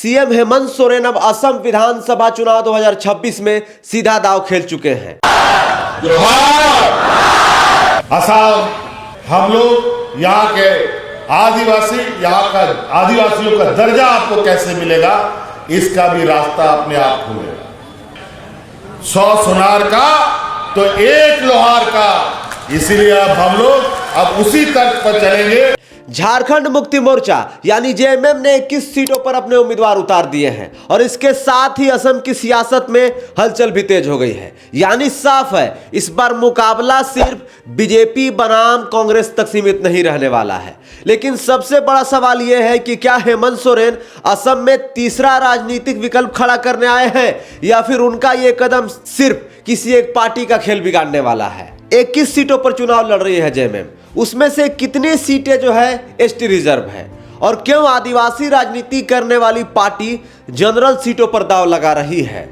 CM Hemant Soren अब असम विधानसभा चुनाव 2026 में सीधा दांव खेल चुके हैं। असम, हम लोग यहाँ के आदिवासी, यहाँ का आदिवासियों का दर्जा आपको कैसे मिलेगा, इसका भी रास्ता अपने आप खुलेगा। 100 सुनार का तो 1 लोहार का, इसीलिए अब हम लोग अब उसी तर्क पर चलेंगे। झारखंड मुक्ति मोर्चा यानी जेएमएम ने 21 सीटों पर अपने उम्मीदवार उतार दिए हैं और इसके साथ ही असम की सियासत में हलचल भी तेज हो गई है। यानी साफ है, इस बार मुकाबला सिर्फ बीजेपी बनाम कांग्रेस तक सीमित नहीं रहने वाला है। लेकिन सबसे बड़ा सवाल यह है कि क्या हेमंत सोरेन असम में तीसरा राजनीतिक विकल्प खड़ा करने आए हैं या फिर उनका यह कदम सिर्फ किसी एक पार्टी का खेल बिगाड़ने वाला है। 21 सीटों पर चुनाव लड़ रही है जेएमएम, उसमें से कितनी सीटें जो है एसटी रिजर्व है और क्यों आदिवासी राजनीति करने वाली पार्टी जनरल सीटों पर दांव लगा रही है।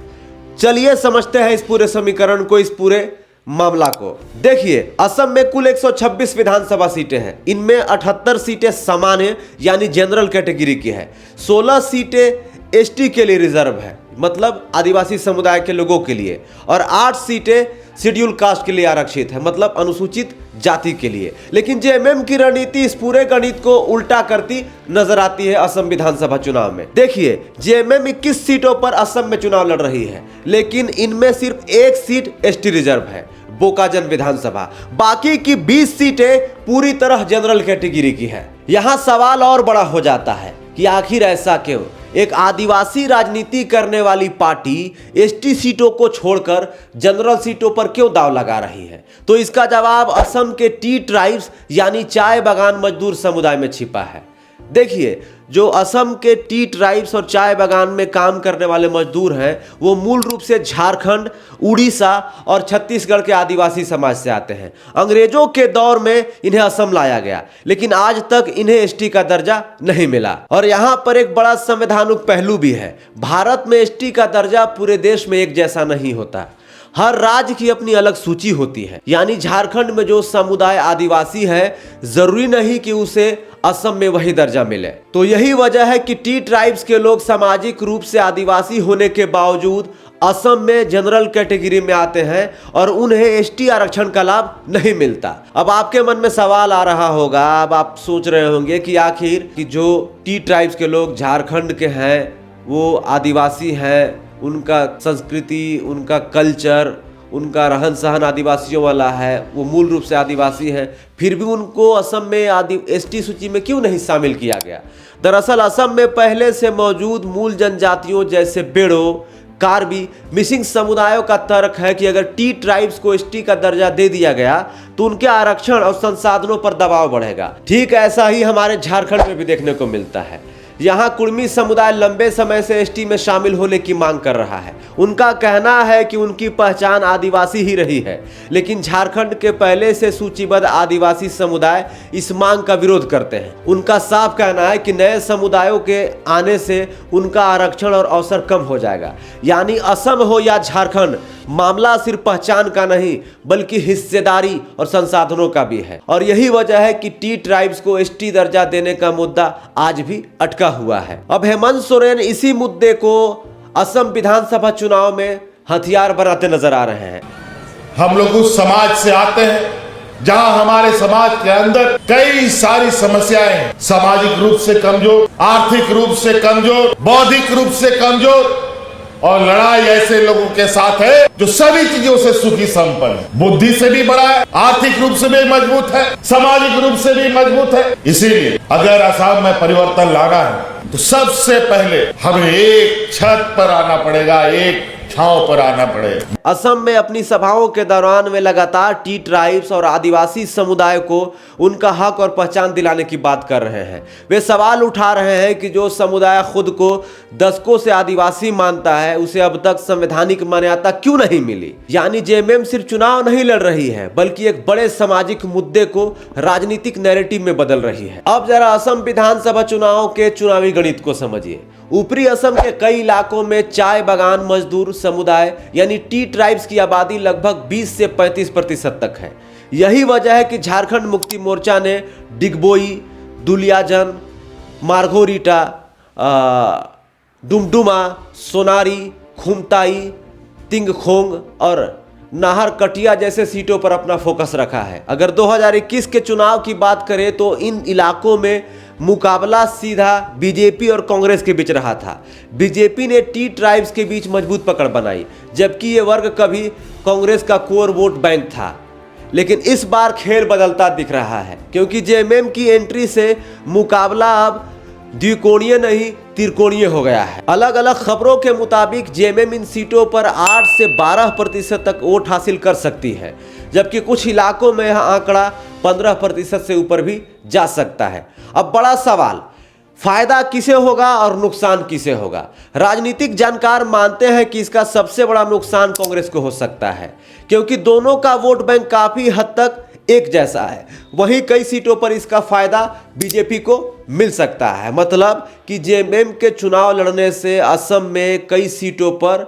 चलिए समझते हैं इस पूरे समीकरण को, इस पूरे मामला को। देखिए, असम में कुल 126 विधानसभा सीटें हैं। इनमें 78 सीटें सामान्य यानी जनरल कैटेगरी की है, 16 सीटें एसटी के लिए रिजर्व है, मतलब आदिवासी समुदाय के लोगों के लिए, और 8 सीटें शेड्यूल कास्ट के लिए आरक्षित है, मतलब अनुसूचित जाति के लिए। लेकिन जेएमएम की रणनीति इस पूरे गणित को उल्टा करती नजर आती है असम विधानसभा चुनाव में। देखिए, जेएमएम 21 सीटों पर असम में चुनाव लड़ रही है, लेकिन इनमें सिर्फ 1 सीट एसटी रिजर्व है, बोकाजन विधानसभा। बाकी की 20 सीटें पूरी तरह जनरल कैटेगरी की है। यहां सवाल और बड़ा हो जाता है कि आखिर ऐसा क्यों? एक आदिवासी राजनीति करने वाली पार्टी एसटी सीटों को छोड़कर जनरल सीटों पर क्यों दांव लगा रही है? तो इसका जवाब असम के टी ट्राइब्स यानी चाय बागान मजदूर समुदाय में छिपा है। देखिए, जो असम के टी ट्राइब्स और चाय बागान में काम करने वाले मजदूर हैं, वो मूल रूप से झारखंड, उड़ीसा और छत्तीसगढ़ के आदिवासी समाज से आते हैं। अंग्रेजों के दौर में इन्हें असम लाया गया, लेकिन आज तक इन्हें एसटी का दर्जा नहीं मिला। और यहाँ पर एक बड़ा संवैधानिक पहलू भी है। भारत में एसटी का दर्जा पूरे देश में एक जैसा नहीं होता, हर राज्य की अपनी अलग सूची होती है। यानी झारखंड में जो समुदाय आदिवासी है, जरूरी नहीं कि उसे असम में वही दर्जा मिले। तो यही वजह है कि टी ट्राइब्स के लोग सामाजिक रूप से आदिवासी होने के बावजूद असम में जनरल कैटेगरी में आते हैं और उन्हें एसटी आरक्षण का लाभ नहीं मिलता। अब आपके मन में सवाल आ रहा होगा, अब आप सोच रहे होंगे कि आखिर कि जो टी ट्राइब्स के लोग झारखंड के हैं, वो आदिवासी हैं, उनका संस्कृति, उनका कल्चर, उनका रहन सहन आदिवासियों वाला है, वो मूल रूप से आदिवासी हैं, फिर भी उनको असम में एसटी सूची में क्यों नहीं शामिल किया गया? दरअसल असम में पहले से मौजूद मूल जनजातियों जैसे बेड़ो, कार्बी, मिसिंग समुदायों का तर्क है कि अगर टी ट्राइब्स को एसटी का दर्जा दे दिया गया तो उनके आरक्षण और संसाधनों पर दबाव बढ़ेगा। ठीक ऐसा ही हमारे झारखंड में भी देखने को मिलता है। यहाँ कुर्मी समुदाय लंबे समय से एसटी में शामिल होने की मांग कर रहा है। उनका कहना है कि उनकी पहचान आदिवासी ही रही है, लेकिन झारखंड के पहले से सूचीबद्ध आदिवासी समुदाय इस मांग का विरोध करते हैं। उनका साफ कहना है कि नए समुदायों के आने से उनका आरक्षण और अवसर कम हो जाएगा। यानी असम हो या झारखंड, मामला सिर्फ पहचान का नहीं बल्कि हिस्सेदारी और संसाधनों का भी है। और यही वजह है कि टी ट्राइब्स को एसटी दर्जा देने का मुद्दा आज भी अटका हुआ है। अब हेमंत सोरेन इसी मुद्दे को असम विधानसभा चुनाव में हथियार बनाते नजर आ रहे हैं। हम लोग उस समाज से आते हैं जहां हमारे समाज के अंदर कई सारी समस्याएं हैं। सामाजिक रूप से कमजोर, आर्थिक रूप से कमजोर, बौद्धिक रूप से कमजोर, और लड़ाई ऐसे लोगों के साथ है जो सभी चीजों से सुखी संपन्न है, बुद्धि से भी बड़ा है, आर्थिक रूप से भी मजबूत है, सामाजिक रूप से भी मजबूत है। इसीलिए अगर असम में परिवर्तन लाना है तो सबसे पहले हमें एक छत पर आना पड़ेगा, एक छांव पर आना पड़ेगा। असम में अपनी सभाओं के दौरान वे लगातार टी ट्राइब्स और आदिवासी समुदाय को उनका हक और पहचान दिलाने की बात कर रहे हैं। वे सवाल उठा रहे हैं कि जो समुदाय खुद को दशकों से आदिवासी मानता है, उसे अब तक संवैधानिक मान्यता क्यों नहीं मिली। यानी जेएमएम सिर्फ चुनाव नहीं लड़ रही है बल्कि एक बड़े सामाजिक मुद्दे को राजनीतिक नैरेटिव में बदल रही है। अब जरा असम विधानसभा चुनाव के चुनावी गणित को समझिए। ऊपरी असम के कई इलाकों में चाय बागान मजदूर समुदाय यानी टी ट्राइब्स की आबादी लगभग 20 से 35% तक है। यही वजह है कि झारखंड मुक्ति मोर्चा ने डिगबोई, दुलियाजन, मार्घोरीटा, डुमडुमा, सोनारी, खुमताई, तिंगखोंग और नाहरकटिया जैसे सीटों पर अपना फोकस रखा है। अगर 2021 के चुनाव की बात करें तो इन इलाकों में मुकाबला सीधा बीजेपी और कांग्रेस के बीच रहा था। बीजेपी ने टी ट्राइब्स के बीच मजबूत पकड़ बनाई, जबकि ये वर्ग कभी कांग्रेस का कोर वोट बैंक था। लेकिन इस बार खेल बदलता दिख रहा है, क्योंकि जेएमएम की एंट्री से मुकाबला अब द्विकोणीय नहीं त्रिकोणीय हो गया है। अलग अलग खबरों के मुताबिक जेएमएम इन सीटों पर 8 से 12% तक वोट हासिल कर सकती है, जबकि कुछ इलाकों में यह आंकड़ा 15% से ऊपर भी जा सकता है। अब बड़ा सवाल, फायदा किसे होगा और नुकसान किसे होगा? राजनीतिक जानकार मानते हैं कि इसका सबसे बड़ा नुकसान कांग्रेस को हो सकता है, क्योंकि दोनों का वोट बैंक काफी हद तक एक जैसा है। वहीं कई सीटों पर इसका फायदा बीजेपी को मिल सकता है। मतलब कि जेएमएम के चुनाव लड़ने से असम में कई सीटों पर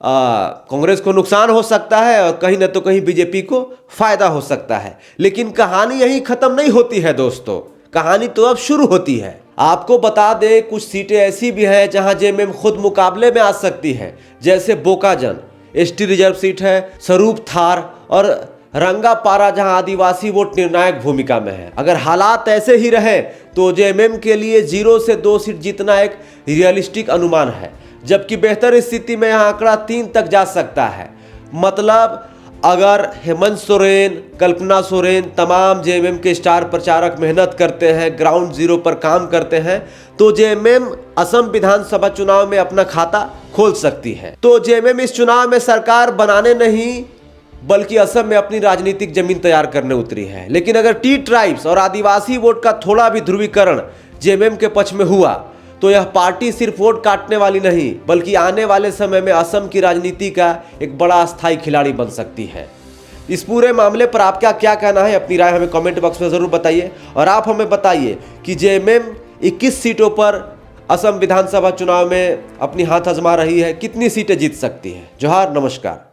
कांग्रेस को नुकसान हो सकता है और कहीं न तो कहीं बीजेपी को फायदा हो सकता है। लेकिन कहानी यहीं खत्म नहीं होती है दोस्तों, कहानी तो अब शुरू होती है। आपको बता दें, कुछ सीटें ऐसी भी हैं जहां जेएमएम खुद मुकाबले में आ सकती है, जैसे बोकाजन एसटी रिजर्व सीट है, स्वरूप थार और रंगापारा जहां आदिवासी वोट निर्णायक भूमिका में है। अगर हालात ऐसे ही रहे तो जेएमएम के लिए 0 से 2 सीट जीतना एक रियलिस्टिक अनुमान है, जबकि बेहतर स्थिति में यह आंकड़ा 3 तक जा सकता है। मतलब अगर हेमंत सोरेन, कल्पना सोरेन, तमाम जेएमएम के स्टार प्रचारक मेहनत करते हैं, ग्राउंड जीरो पर काम करते हैं, तो जेएमएम असम विधानसभा चुनाव में अपना खाता खोल सकती है। तो जेएमएम इस चुनाव में सरकार बनाने नहीं बल्कि असम में अपनी राजनीतिक जमीन तैयार करने उतरी है। लेकिन अगर टी ट्राइब्स और आदिवासी वोट का थोड़ा भी ध्रुवीकरण जेएमएम के पक्ष में हुआ तो यह पार्टी सिर्फ वोट काटने वाली नहीं, बल्कि आने वाले समय में असम की राजनीति का एक बड़ा अस्थायी खिलाड़ी बन सकती है। इस पूरे मामले पर आपका क्या कहना है? अपनी राय हमें कमेंट बॉक्स में जरूर बताइए। और आप हमें बताइए कि जेएमएम 21 सीटों पर असम विधानसभा चुनाव में अपनी हाथ आजमा रही है, कितनी सीटें जीत सकती है। जोहार, नमस्कार।